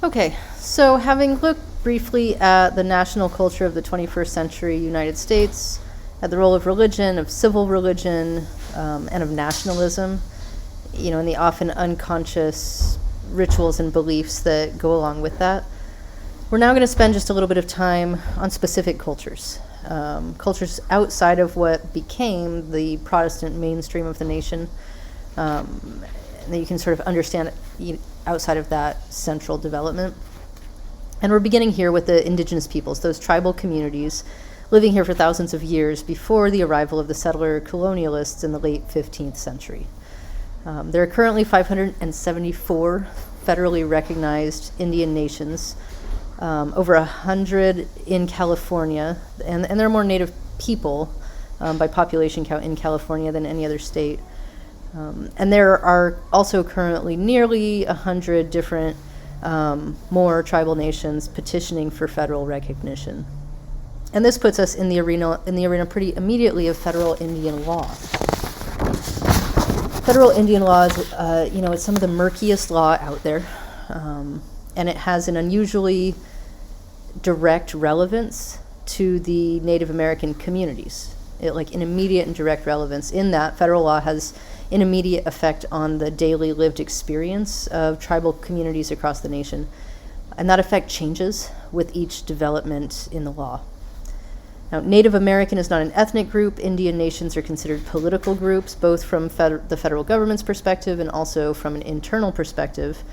Okay, so having looked briefly at the national culture of the 21st century United States, at the role of religion, of civil religion, and of nationalism, and the often unconscious rituals and beliefs that go along with that, we're now going to spend just a little bit of time on specific cultures. Cultures outside of what became the Protestant mainstream of the nation, and that you can sort of understand outside of that central development. And we're beginning here with the indigenous peoples, those tribal communities living here for thousands of years before the arrival of the settler colonialists in the late 15th century. There are currently 574 federally recognized Indian nations, over 100 in California, and there are more Native people by population count in California than any other state. And there are also currently nearly 100 different more tribal nations petitioning for federal recognition. And this puts us in the arena pretty immediately of federal Indian law. Federal Indian law is, it's some of the murkiest law out there, and it has an unusually direct relevance to the Native American communities. An immediate and direct relevance in that federal law has an immediate effect on the daily lived experience of tribal communities across the nation. And that effect changes with each development in the law. Now, Native American is not an ethnic group. Indian nations are considered political groups, both from the federal government's perspective and also from an internal perspective.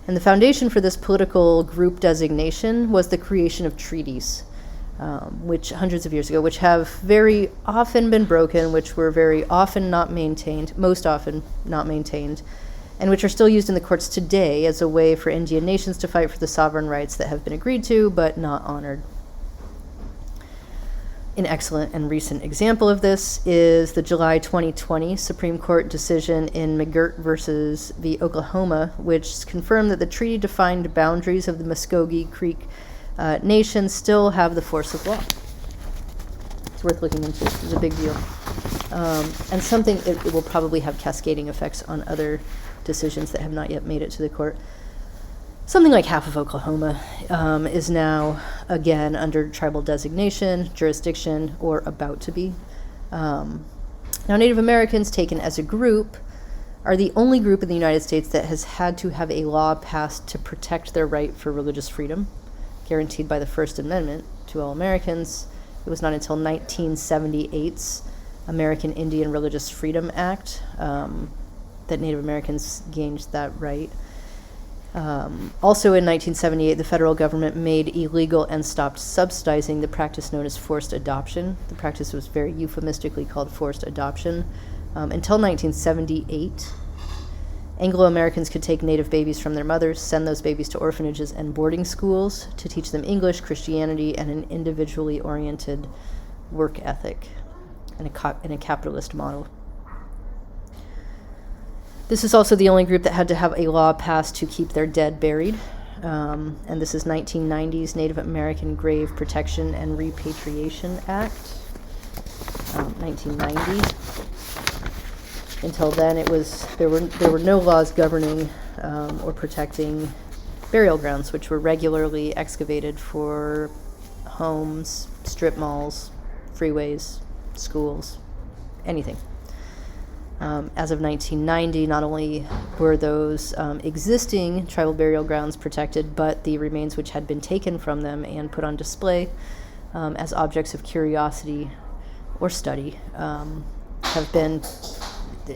And the foundation for this political group designation was the creation of treaties, which hundreds of years ago, which have very often been broken, which were very often not maintained, most often not maintained, and which are still used in the courts today as a way for Indian nations to fight for the sovereign rights that have been agreed to but not honored. An excellent and recent example of this is the July 2020 Supreme Court decision in McGirt v. Oklahoma, which confirmed that the treaty-defined boundaries of the Muskogee Creek Nation still have the force of law. It's worth looking into. It's a big deal. And something, it will probably have cascading effects on other decisions that have not yet made it to the court. Something like half of Oklahoma is now, again, under tribal designation, jurisdiction, or about to be. Now, Native Americans, taken as a group, are the only group in the United States that has had to have a law passed to protect their right for religious freedom, guaranteed by the First Amendment to all Americans. It was not until 1978's American Indian Religious Freedom Act that Native Americans gained that right. Also in 1978, the federal government made illegal and stopped subsidizing the practice known as forced adoption. The practice was very euphemistically called forced adoption. Until 1978, Anglo-Americans could take Native babies from their mothers, send those babies to orphanages and boarding schools to teach them English, Christianity, and an individually oriented work ethic in a capitalist model. This is also the only group that had to have a law passed to keep their dead buried. And this is 1990's Native American Grave Protection and Repatriation Act, 1990. Until then, there were no laws governing or protecting burial grounds, which were regularly excavated for homes, strip malls, freeways, schools, anything. As of 1990, not only were those existing tribal burial grounds protected, but the remains which had been taken from them and put on display as objects of curiosity or study have been,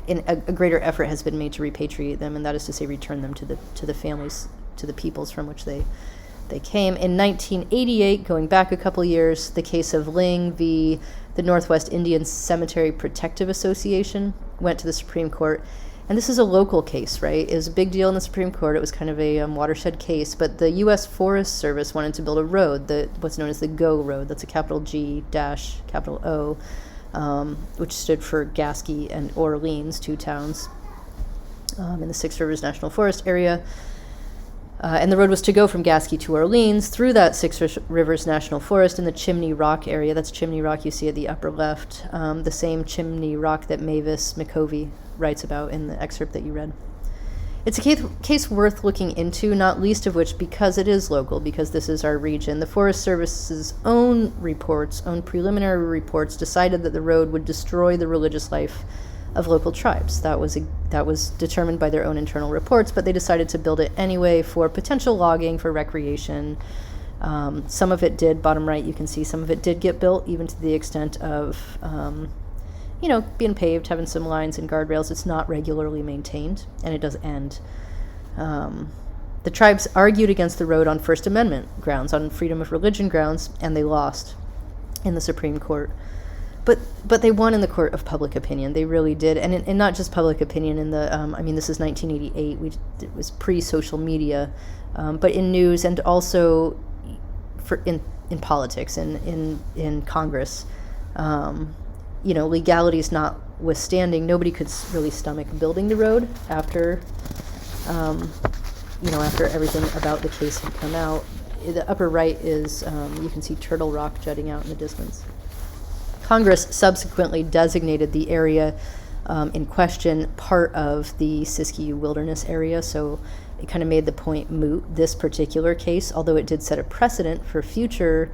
a greater effort has been made to repatriate them, and that is to say return them to the families, to the peoples from which they came. In 1988, going back a couple years, the case of Ling v. the Northwest Indian Cemetery Protective Association went to the Supreme Court. And this is a local case, right? It was a big deal in the Supreme Court. It was kind of a watershed case. But the U.S. Forest Service wanted to build a road, what's known as the GO Road. That's a capital G dash capital O, which stood for Gasky and Orleans, two towns in the Six Rivers National Forest area. And the road was to go from Gasky to Orleans through that Six Rivers National Forest in the Chimney Rock area. That's Chimney Rock you see at the upper left, the same Chimney Rock that Mavis McCovey writes about in the excerpt that you read. It's a case worth looking into, not least of which because it is local, because this is our region. The Forest Service's own preliminary reports, decided that the road would destroy the religious life of local tribes. That was determined by their own internal reports, but they decided to build it anyway for potential logging, for recreation. Some of it did, bottom right, you can see some of it did get built, even to the extent of being paved, having some lines and guardrails. It's not regularly maintained, and it does end. The tribes argued against the road on First Amendment grounds, on freedom of religion grounds, and they lost in the Supreme Court. But they won in the court of public opinion. They really did, and not just public opinion. In the this is 1988. It was pre-social media, but in news and also in politics and in Congress. Legalities notwithstanding, nobody could really stomach building the road after everything about the case had come out. The upper right is, you can see Turtle Rock jutting out in the distance. Congress subsequently designated the area in question part of the Siskiyou Wilderness area, so it kind of made the point moot, this particular case, although it did set a precedent for future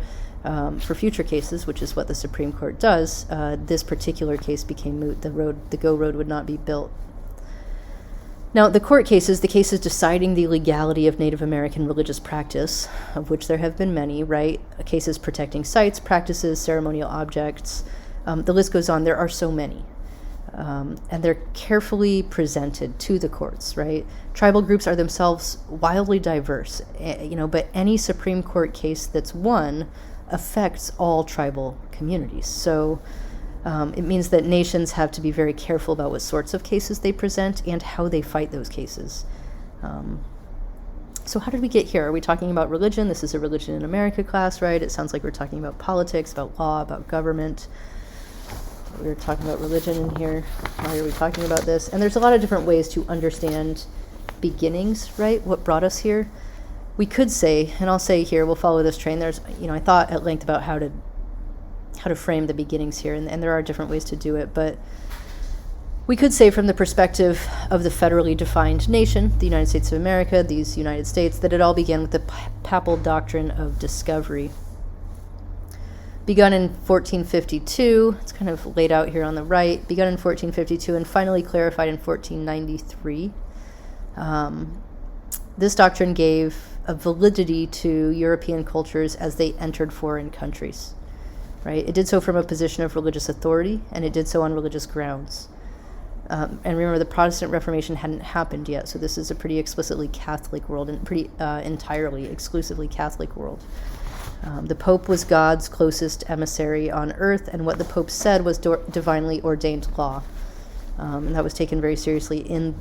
cases, which is what the Supreme Court does. This particular case became moot. The GO road would not be built. Now, the court cases, the cases deciding the legality of Native American religious practice, of which there have been many, right? Cases protecting sites, practices, ceremonial objects. The list goes on. There are so many. And they're carefully presented to the courts, right? Tribal groups are themselves wildly diverse, but any Supreme Court case that's won affects all tribal communities. So it means that nations have to be very careful about what sorts of cases they present and how they fight those cases. So how did we get here? Are we talking about religion? This is a Religion in America class, right? It sounds like we're talking about politics, about law, about government. We're talking about religion in here. Why are we talking about this? And there's a lot of different ways to understand beginnings, right? What brought us here? We could say, and I'll say here, we'll follow this train. There's, I thought at length about how to frame the beginnings here, and there are different ways to do it, but we could say from the perspective of the federally defined nation, the United States of America, these United States, that it all began with the papal doctrine of discovery. Begun in 1452, it's kind of laid out here on the right, begun in 1452 and finally clarified in 1493. This doctrine gave a validity to European cultures as they entered foreign countries. Right? It did so from a position of religious authority, and it did so on religious grounds. And remember, the Protestant Reformation hadn't happened yet, so this is a pretty explicitly Catholic world, and pretty entirely, exclusively Catholic world. The Pope was God's closest emissary on earth, and what the Pope said was divinely ordained law. And that was taken very seriously in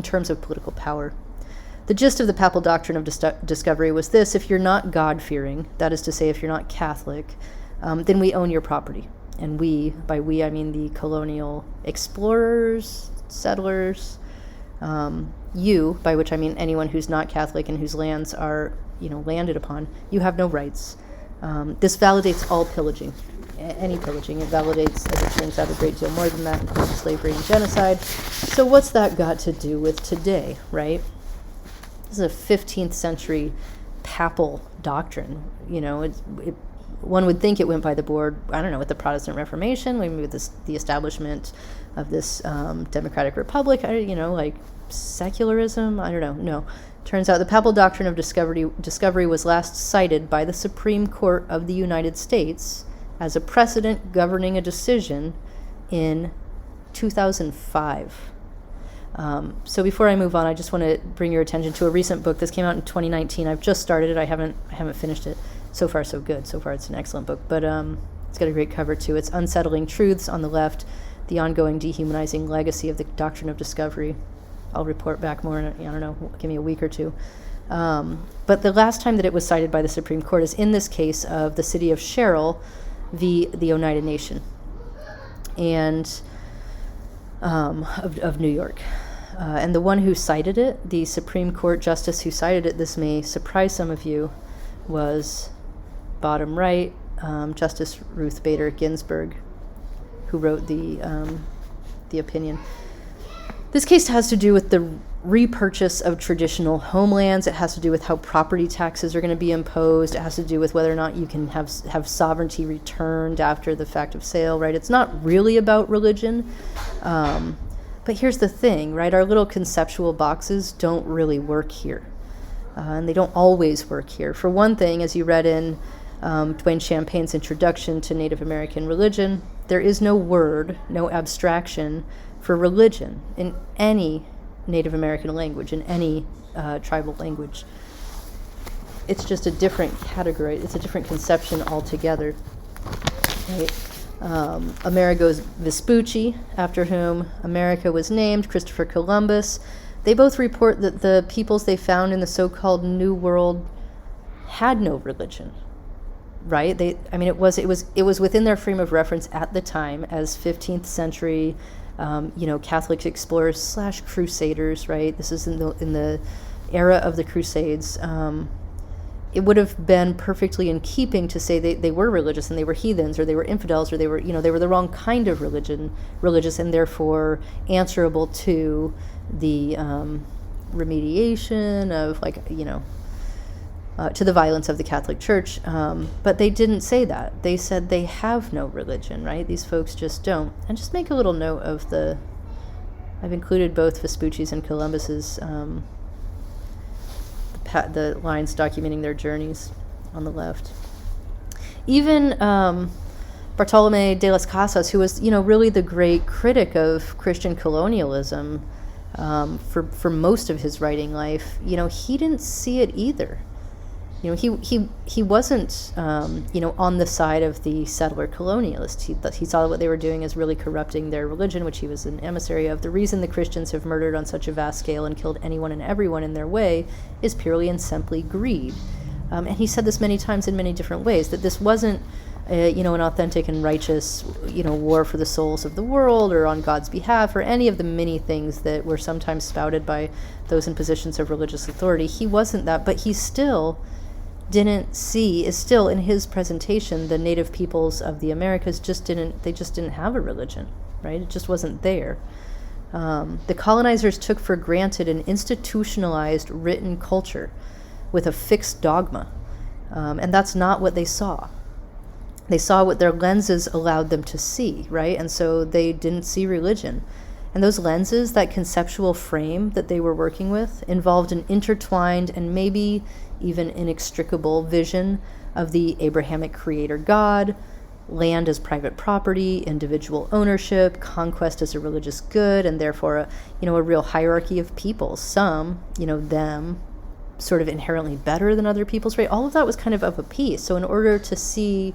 terms of political power. The gist of the papal doctrine of discovery was this: if you're not God-fearing, that is to say, if you're not Catholic, then we own your property. And by we I mean the colonial explorers, settlers. You, by which I mean anyone who's not Catholic and whose lands are, landed upon, you have no rights. This validates all pillaging, any pillaging. It validates, as it turns out, a great deal more than that, including slavery and genocide. So what's that got to do with today, right? This is a 15th century papal doctrine. One would think it went by the board, I don't know, with the Protestant Reformation, maybe with the establishment of this democratic republic, like secularism, I don't know. No. Turns out the papal doctrine of discovery was last cited by the Supreme Court of the United States as a precedent governing a decision in 2005. So before I move on, I just want to bring your attention to a recent book. This came out in 2019. I've just started it. I haven't finished it. So far, so good. So far, it's an excellent book. But it's got a great cover, too. It's Unsettling Truths on the left, the ongoing dehumanizing legacy of the doctrine of discovery. I'll report back more in, I don't know, give me a week or two. But the last time that it was cited by the Supreme Court is in this case of the city of Sherrill v. the Oneida Nation. And of New York. And the one who cited it, the Supreme Court justice who cited it, this may surprise some of you, was bottom right, Justice Ruth Bader Ginsburg, who wrote the opinion. This case has to do with the repurchase of traditional homelands. It has to do with how property taxes are going to be imposed. It has to do with whether or not you can have sovereignty returned after the fact of sale, right? It's not really about religion. But here's the thing, right? Our little conceptual boxes don't really work here. And they don't always work here. For one thing, as you read in Duane Champaign's introduction to Native American religion, there is no word, no abstraction for religion in any Native American language, in any tribal language. It's just a different category. It's a different conception altogether. Right? Amerigo's Vespucci, after whom America was named, Christopher Columbus, they both report that the peoples they found in the so-called New World had no religion. Right? It was within their frame of reference at the time as 15th century, Catholic explorers / crusaders. Right? This is in the era of the Crusades. It would have been perfectly in keeping to say they were religious and they were heathens, or they were infidels, or they were the wrong kind of religious, and therefore answerable to the remediation of to the violence of the Catholic Church. But they didn't say that. They said they have no religion, right? These folks just don't. And just make a little note of I've included both Vespucci's and Columbus's the lines documenting their journeys on the left. Even Bartolome de las Casas, who was, really the great critic of Christian colonialism for most of his writing life, he didn't see it either. He wasn't, on the side of the settler colonialists. He saw what they were doing as really corrupting their religion, which he was an emissary of. The reason the Christians have murdered on such a vast scale and killed anyone and everyone in their way is purely and simply greed. And he said this many times in many different ways, that this wasn't, an authentic and righteous, war for the souls of the world or on God's behalf, or any of the many things that were sometimes spouted by those in positions of religious authority. He wasn't that, but he still is still in his presentation, the native peoples of the Americas just didn't have a religion, right? It just wasn't there. The colonizers took for granted an institutionalized written culture with a fixed dogma, and that's not what they saw. They saw what their lenses allowed them to see, right? And so they didn't see religion. And those lenses, that conceptual frame that they were working with, involved an intertwined and maybe even inextricable vision of the Abrahamic creator God, land as private property, individual ownership, conquest as a religious good, and therefore a real hierarchy of peoples. Some, them, sort of inherently better than other peoples, right? All of that was kind of a piece. So in order to see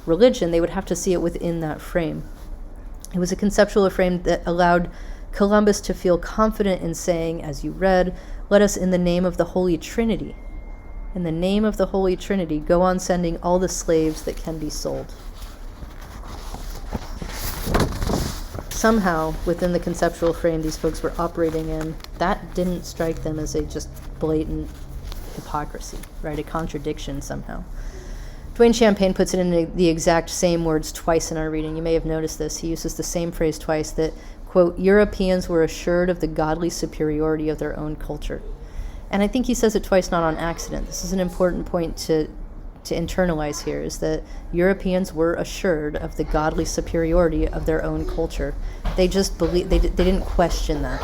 religion, they would have to see it within that frame. It was a conceptual frame that allowed Columbus to feel confident in saying, as you read, "Let us in the name of the Holy Trinity, in the name of the Holy Trinity, go on sending all the slaves that can be sold." Somehow, within the conceptual frame these folks were operating in, that didn't strike them as a just blatant hypocrisy, right? A contradiction somehow. Duane Champaign puts it in the exact same words twice in our reading. You may have noticed this. He uses the same phrase twice, that, quote, Europeans were assured of the godly superiority of their own culture. And I think he says it twice not on accident. This is an important point to internalize here, is that Europeans were assured of the godly superiority of their own culture. They just believed, they didn't question that.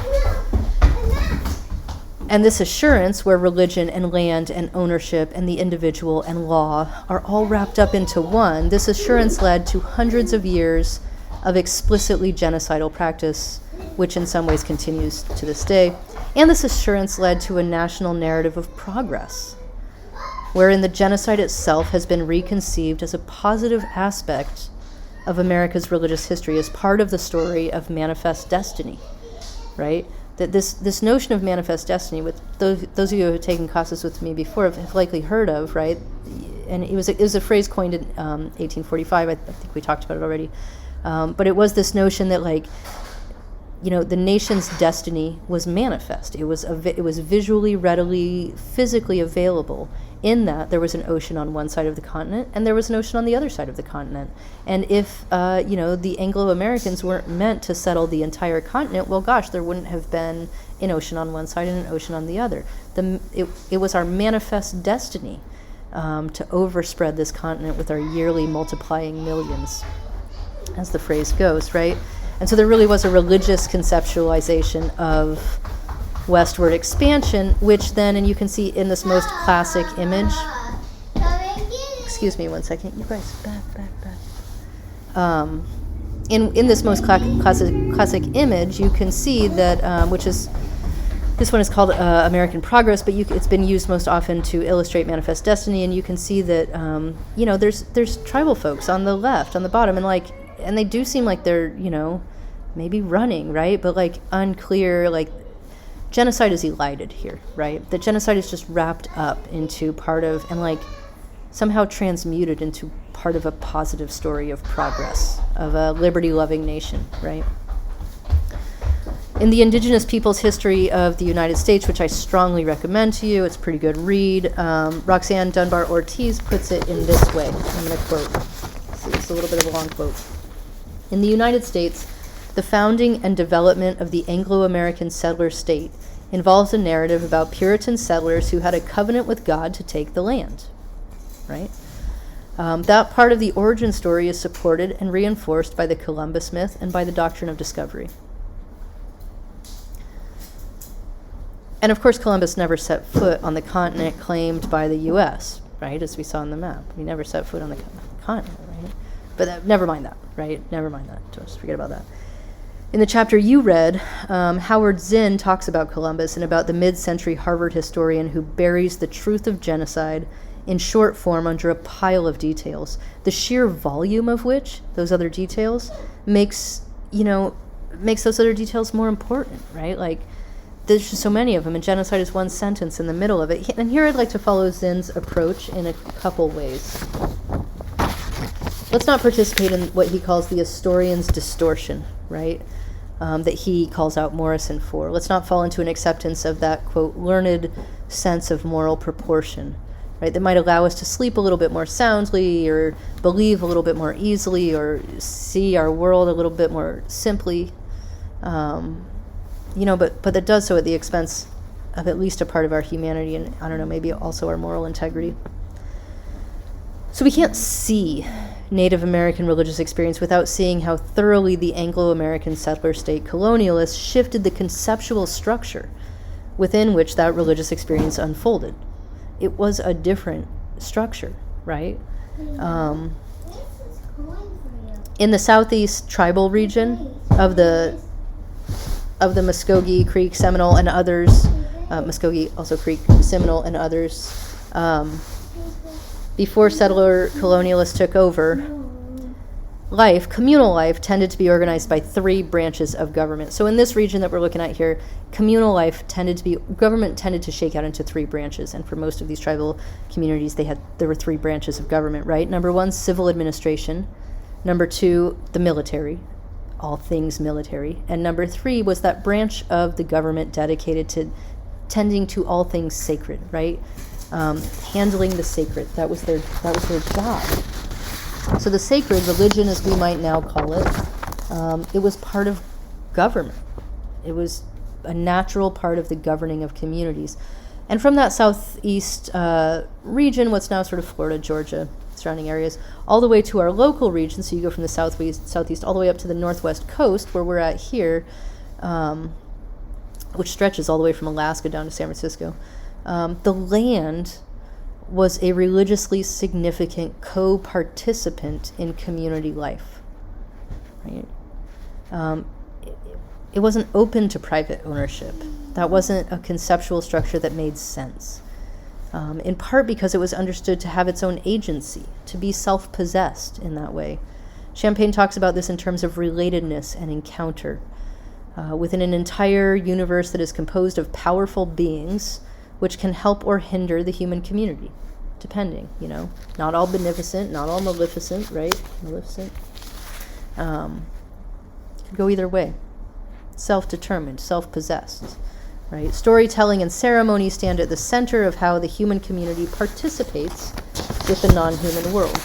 And this assurance, where religion and land and ownership and the individual and law are all wrapped up into one, this assurance led to hundreds of years of explicitly genocidal practice, which in some ways continues to this day. And this assurance led to a national narrative of progress, wherein the genocide itself has been reconceived as a positive aspect of America's religious history, as part of the story of manifest destiny, right? That this notion of manifest destiny, with those of you who have taken classes with me before have likely heard of, right? And it was a phrase coined in 1845. I think we talked about it already. But it was this notion that, the nation's destiny was manifest. It was visually, readily, physically available, in that there was an ocean on one side of the continent and there was an ocean on the other side of the continent. And if, the Anglo-Americans weren't meant to settle the entire continent, well, gosh, there wouldn't have been an ocean on one side and an ocean on the other. It was our manifest destiny to overspread this continent with our yearly multiplying millions, as the phrase goes, right? And so there really was a religious conceptualization of westward expansion, which then, and you can see in this most classic image, excuse me one second, you guys, back. In this most classic image, you can see that, which is, this one is called American Progress, but it's been used most often to illustrate Manifest Destiny, and you can see that, there's tribal folks on the left, on the bottom, and they do seem like they're, maybe running, right? But unclear, genocide is elided here, right? The genocide is just wrapped up into part of, and somehow transmuted into part of a positive story of progress, of a liberty-loving nation, right? In the Indigenous Peoples History of the United States, which I strongly recommend to you, it's a pretty good read, Roxanne Dunbar Ortiz puts it in this way. I'm going to quote. So it's a little bit of a long quote. In the United States, the founding and development of the Anglo-American settler state involves a narrative about Puritan settlers who had a covenant with God to take the land, right? That part of the origin story is supported and reinforced by the Columbus myth and by the doctrine of discovery. And of course, Columbus never set foot on the continent claimed by the U.S., right, as we saw on the map. He never set foot on the continent, right? But never mind that, right? Never mind that. Just forget about that. In the chapter you read, Howard Zinn talks about Columbus and about the mid-century Harvard historian who buries the truth of genocide in short form under a pile of details, the sheer volume of which, those other details, makes those other details more important, right? There's just so many of them, and genocide is one sentence in the middle of it. And here I'd like to follow Zinn's approach in a couple ways. Let's not participate in what he calls the historian's distortion, right? That he calls out Morrison for. Let's not fall into an acceptance of that, quote, learned sense of moral proportion, right? That might allow us to sleep a little bit more soundly, or believe a little bit more easily, or see our world a little bit more simply. But that does so at the expense of at least a part of our humanity, and I don't know, maybe also our moral integrity. So we can't see Native American religious experience without seeing how thoroughly the Anglo-American settler state colonialists shifted the conceptual structure within which that religious experience unfolded. It was a different structure, right? In the southeast tribal region of the Muskogee Creek, Seminole, and others, Muskogee, also Creek, Seminole, and others, before settler colonialists took over, communal life tended to be organized by three branches of government. So in this region that we're looking at here, communal life government tended to shake out into three branches. And for most of these tribal communities, there were three branches of government, right? Number one, civil administration. Number two, the military, all things military. And number three was that branch of the government dedicated to tending to all things sacred, right? Handling the sacred. That was their job. So the sacred, religion as we might now call it, it was part of government. It was a natural part of the governing of communities. And from that southeast region, what's now sort of Florida, Georgia, surrounding areas, all the way to our local region, so you go from the southeast all the way up to the northwest coast, where we're at here, which stretches all the way from Alaska down to San Francisco. The land was a religiously significant co-participant in community life, right? It wasn't open to private ownership. That wasn't a conceptual structure that made sense, in part because it was understood to have its own agency, to be self-possessed in that way. Champagne talks about this in terms of relatedness and encounter. Within an entire universe that is composed of powerful beings, which can help or hinder the human community, depending, Not all beneficent, not all maleficent, right? Maleficent. Could go either way. Self-determined, self-possessed. right? Storytelling and ceremony stand at the center of how the human community participates with the non-human world.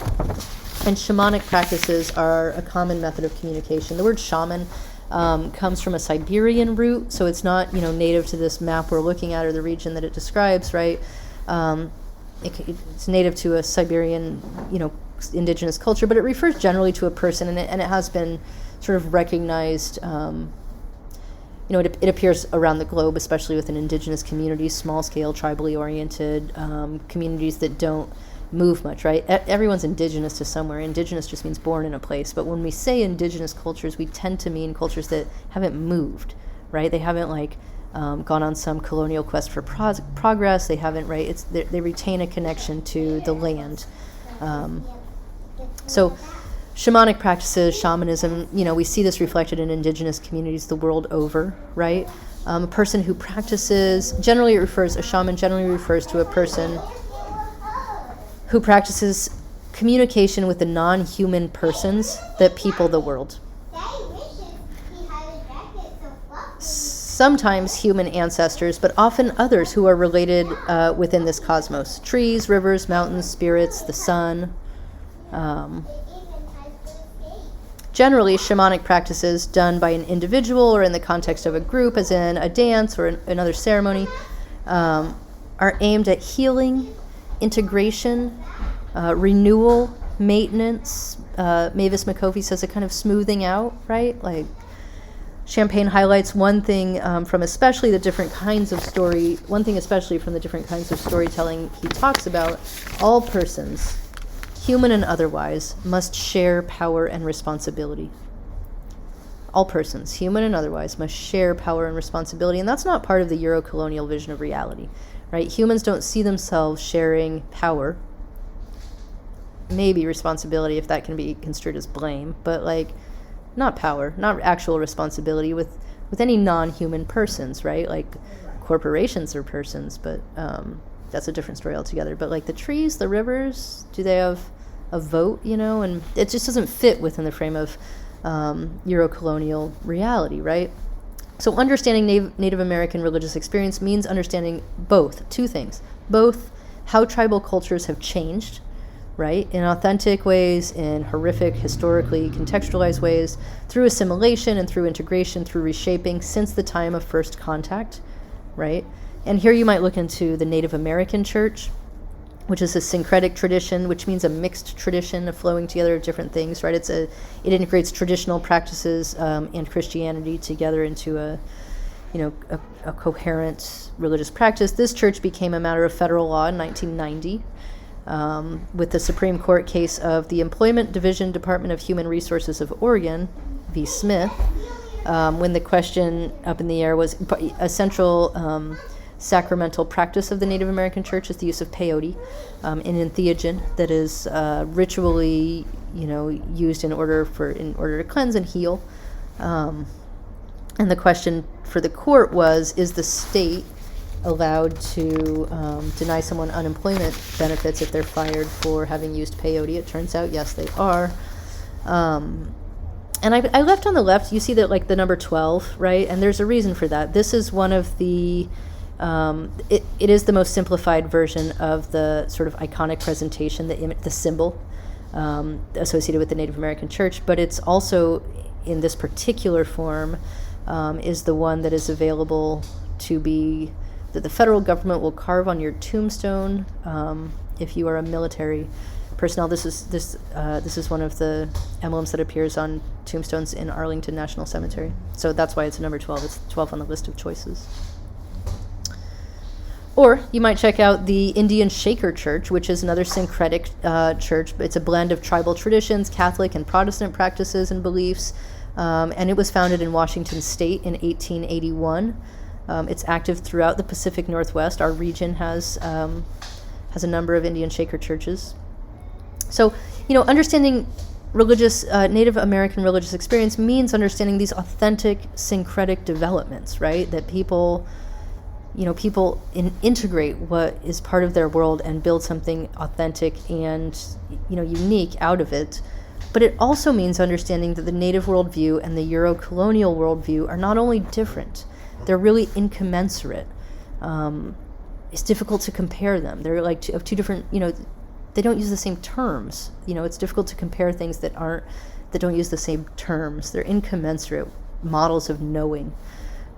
And shamanic practices are a common method of communication. The word shaman comes from a Siberian root, so it's not, native to this map we're looking at or the region that it describes, right? It's native to a Siberian, indigenous culture, but it refers generally to a person, and it has been sort of recognized. It appears around the globe, especially within indigenous communities, small-scale, tribally oriented communities that don't move much, right? Everyone's indigenous to somewhere. Indigenous just means born in a place. But when we say indigenous cultures, we tend to mean cultures that haven't moved, right? They haven't gone on some colonial quest for progress. They haven't, right? They retain a connection to the land. So shamanic practices, shamanism, we see this reflected in indigenous communities the world over, right? A person who practices, a shaman generally refers to a person who practices communication with the non-human persons that people the world. Sometimes human ancestors, but often others who are related within this cosmos. Trees, rivers, mountains, spirits, the sun. Generally, shamanic practices done by an individual or in the context of a group, as in a dance or another ceremony, are aimed at healing, integration, renewal, maintenance. Mavis McCovey says a kind of smoothing out, right? Like Champagne highlights one thing from especially the different kinds of storytelling he talks about. All persons, human and otherwise, must share power and responsibility. All persons, human and otherwise, must share power and responsibility. And that's not part of the Euro-colonial vision of reality, right? Humans don't see themselves sharing power, maybe responsibility, if that can be construed as blame, but not power, not actual responsibility with any non-human persons, right? Like corporations are persons, but that's a different story altogether. But the trees, the rivers, do they have a vote, And it just doesn't fit within the frame of Euro-colonial reality, right? So understanding Native American religious experience means understanding two things. Both how tribal cultures have changed, right, in authentic ways, in horrific, historically contextualized ways, through assimilation and through integration, through reshaping since the time of first contact, right? And here you might look into the Native American church, which is a syncretic tradition, which means a mixed tradition of flowing together of different things, right? It integrates traditional practices and Christianity together into a coherent religious practice. This church became a matter of federal law in 1990. With the Supreme Court case of the Employment Division, Department of Human Resources of Oregon v. Smith, when the question up in the air was a central sacramental practice of the Native American Church is the use of peyote, an entheogen that is ritually, used in order to cleanse and heal. And the question for the court was: is the state allowed to deny someone unemployment benefits if they're fired for having used peyote? It turns out, yes, they are. And I left on the left, you see that the number 12, right? And there's a reason for that. This is one of the, it is the most simplified version of the sort of iconic presentation, the symbol associated with the Native American Church, but it's also, in this particular form, is the one that is available that the federal government will carve on your tombstone if you are a military personnel. This is one of the emblems that appears on tombstones in Arlington National Cemetery. So that's why it's number 12. It's 12 on the list of choices. Or you might check out the Indian Shaker Church, which is another syncretic church. It's a blend of tribal traditions, Catholic and Protestant practices and beliefs, and it was founded in Washington State in 1881. It's active throughout the Pacific Northwest. Our region has a number of Indian Shaker churches. So, understanding Native American religious experience means understanding these authentic syncretic developments, right? That people integrate what is part of their world and build something authentic and, unique out of it. But it also means understanding that the Native worldview and the Euro-colonial worldview are not only different, They're really incommensurate. It's difficult to compare them. They're like of two different, they don't use the same terms. It's difficult to compare things that don't use the same terms. They're incommensurate models of knowing.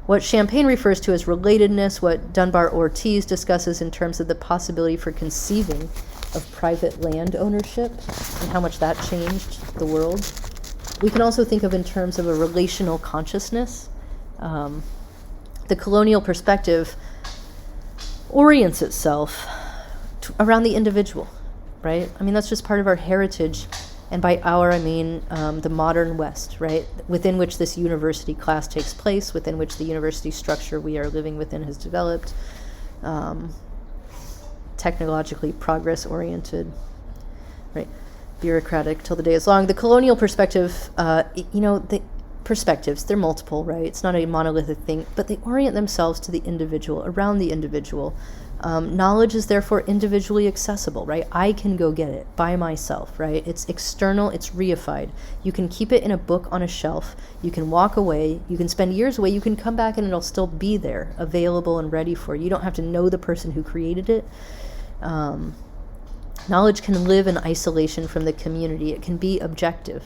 What Champagne refers to as relatedness, what Dunbar-Ortiz discusses in terms of the possibility for conceiving of private land ownership and how much that changed the world. We can also think of in terms of a relational consciousness. The colonial perspective orients itself around the individual, right? I mean, that's just part of our heritage. And by our, I mean the modern West, right? Within which this university class takes place, within which the university structure we are living within has developed, technologically progress-oriented, right? Bureaucratic till the day is long. The colonial perspective, the perspectives, they're multiple, right? It's not a monolithic thing, but they orient themselves to the individual, around the individual. Knowledge is therefore individually accessible, right? I can go get it by myself, right? It's external, it's reified. You can keep it in a book on a shelf. You can walk away. You can spend years away. You can come back and it'll still be there, available and ready for you. You don't have to know the person who created it. Knowledge can live in isolation from the community. It can be objective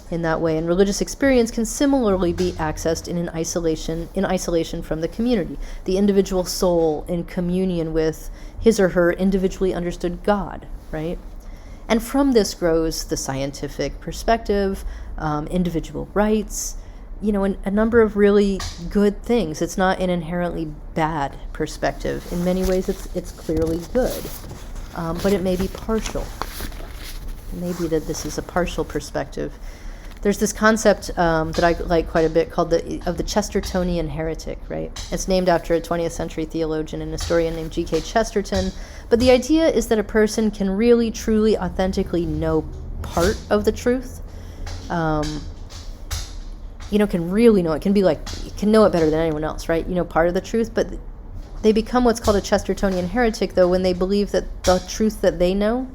in that way, and religious experience can similarly be accessed in isolation from the community. The individual soul in communion with his or her individually understood God, right? And from this grows the scientific perspective, individual rights, a number of really good things. It's not an inherently bad perspective. In many ways, it's clearly good, but it may be partial. It may be that this is a partial perspective. There's this concept that I like quite a bit called the Chestertonian heretic, right? It's named after a 20th century theologian and historian named G.K. Chesterton. But the idea is that a person can really, truly, authentically know part of the truth. Can really know it. Can know it better than anyone else, right? Part of the truth. But they become what's called a Chestertonian heretic, though, when they believe that the truth that they know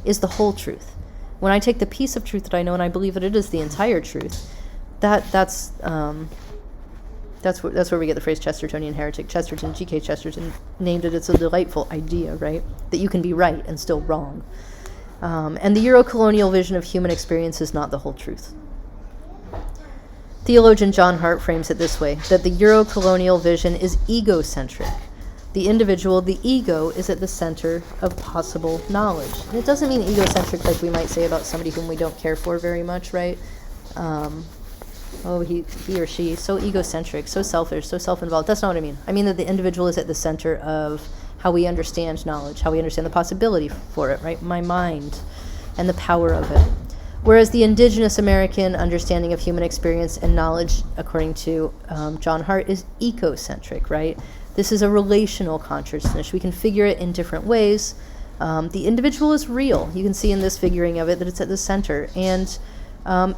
is the whole truth. When I take the piece of truth that I know and I believe that it is the entire truth, that's where we get the phrase Chestertonian heretic. G.K. Chesterton named it. It's a delightful idea, right? That you can be right and still wrong. And the Euro-colonial vision of human experience is not the whole truth. Theologian John Hart frames it this way, that the Euro-colonial vision is egocentric. The individual, the ego, is at the center of possible knowledge. And it doesn't mean egocentric like we might say about somebody whom we don't care for very much, right? He or she, so egocentric, so selfish, so self-involved. That's not what I mean. I mean that the individual is at the center of how we understand knowledge, how we understand the possibility for it, right? My mind and the power of it. Whereas the indigenous American understanding of human experience and knowledge, according to John Hart, is ecocentric, right? This is a relational consciousness. We can figure it in different ways. The individual is real. You can see in this figuring of it that it's at the center and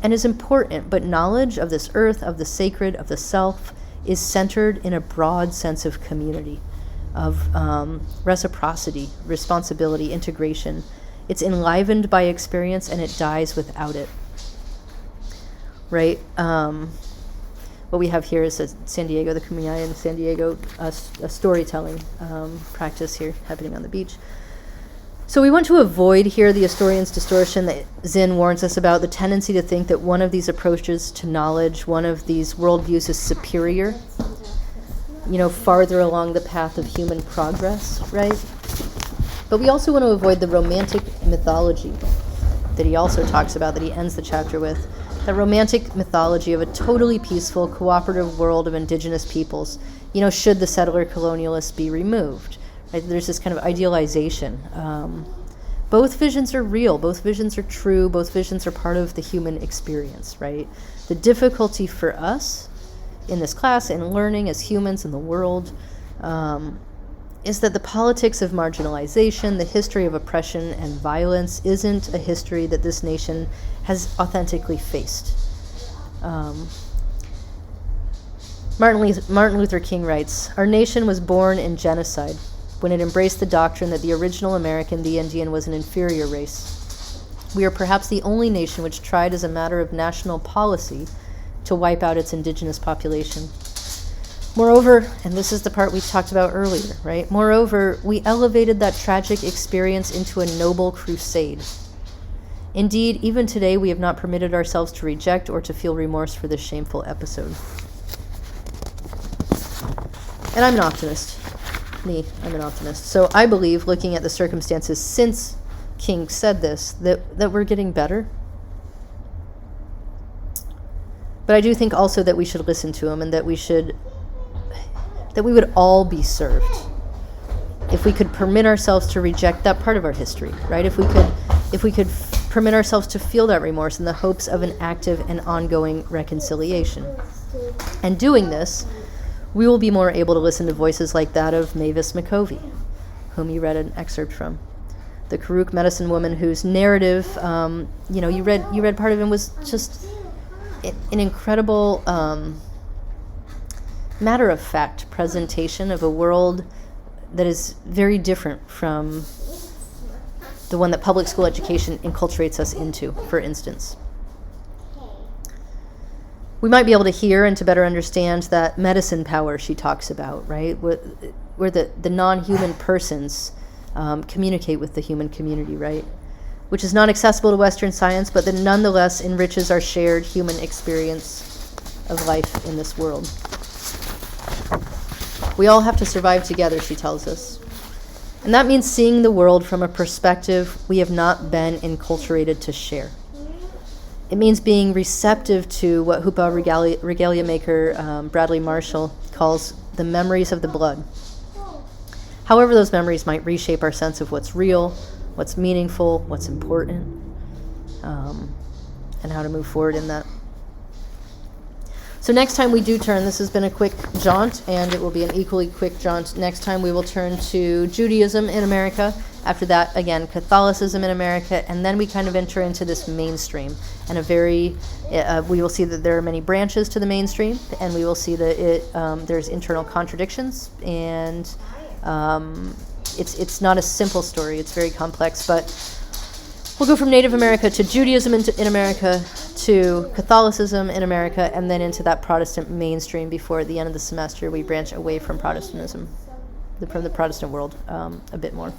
is important. But knowledge of this earth, of the sacred, of the self, is centered in a broad sense of community, of reciprocity, responsibility, integration. It's enlivened by experience and it dies without it. Right? What we have here is the Kumeyaay in San Diego, a storytelling practice here happening on the beach. So we want to avoid here the historian's distortion that Zinn warns us about, the tendency to think that one of these approaches to knowledge, one of these worldviews is superior, farther along the path of human progress, right? But we also want to avoid the romantic mythology that he also talks about, that he ends the chapter with. The romantic mythology of a totally peaceful, cooperative world of indigenous peoples, should the settler colonialists be removed. Right? There's this kind of idealization. Both visions are real, both visions are true, both visions are part of the human experience, right? The difficulty for us in this class and learning as humans in the world is that the politics of marginalization, the history of oppression and violence isn't a history that this nation has authentically faced. Martin Luther King writes, "Our nation was born in genocide when it embraced the doctrine that the original American, the Indian, was an inferior race. We are perhaps the only nation which tried as a matter of national policy to wipe out its indigenous population. Moreover, and this is the part we talked about earlier, right? Moreover, we elevated that tragic experience into a noble crusade. Indeed, even today, we have not permitted ourselves to reject or to feel remorse for this shameful episode. And I'm an optimist. I'm an optimist. So I believe, looking at the circumstances since King said this, that we're getting better. But I do think also that we should listen to him, and that we would all be served if we could permit ourselves to reject that part of our history, right? If we could permit ourselves to feel that remorse in the hopes of an active and ongoing reconciliation. And doing this, we will be more able to listen to voices like that of Mavis McCovey, whom you read an excerpt from, the Karuk medicine woman whose narrative, you read part of it, was just an incredible matter-of-fact presentation of a world that is very different from the one that public school education enculturates us into, for instance. We might be able to hear and to better understand that medicine power she talks about, right? Where the non-human persons communicate with the human community, right? Which is not accessible to Western science, but that nonetheless enriches our shared human experience of life in this world. We all have to survive together, she tells us. And that means seeing the world from a perspective we have not been enculturated to share. It means being receptive to what Hupa regalia maker Bradley Marshall calls the memories of the blood. However, those memories might reshape our sense of what's real, what's meaningful, what's important, and how to move forward in that. So next time we do turn, this has been a quick jaunt, and it will be an equally quick jaunt. Next time we will turn to Judaism in America. After that, again, Catholicism in America, and then we kind of enter into this mainstream. And we will see that there are many branches to the mainstream, and we will see that there's internal contradictions, and it's not a simple story. It's very complex, but we'll go from Native America to Judaism in America, to Catholicism in America, and then into that Protestant mainstream before at the end of the semester we branch away from Protestantism, from the Protestant world a bit more.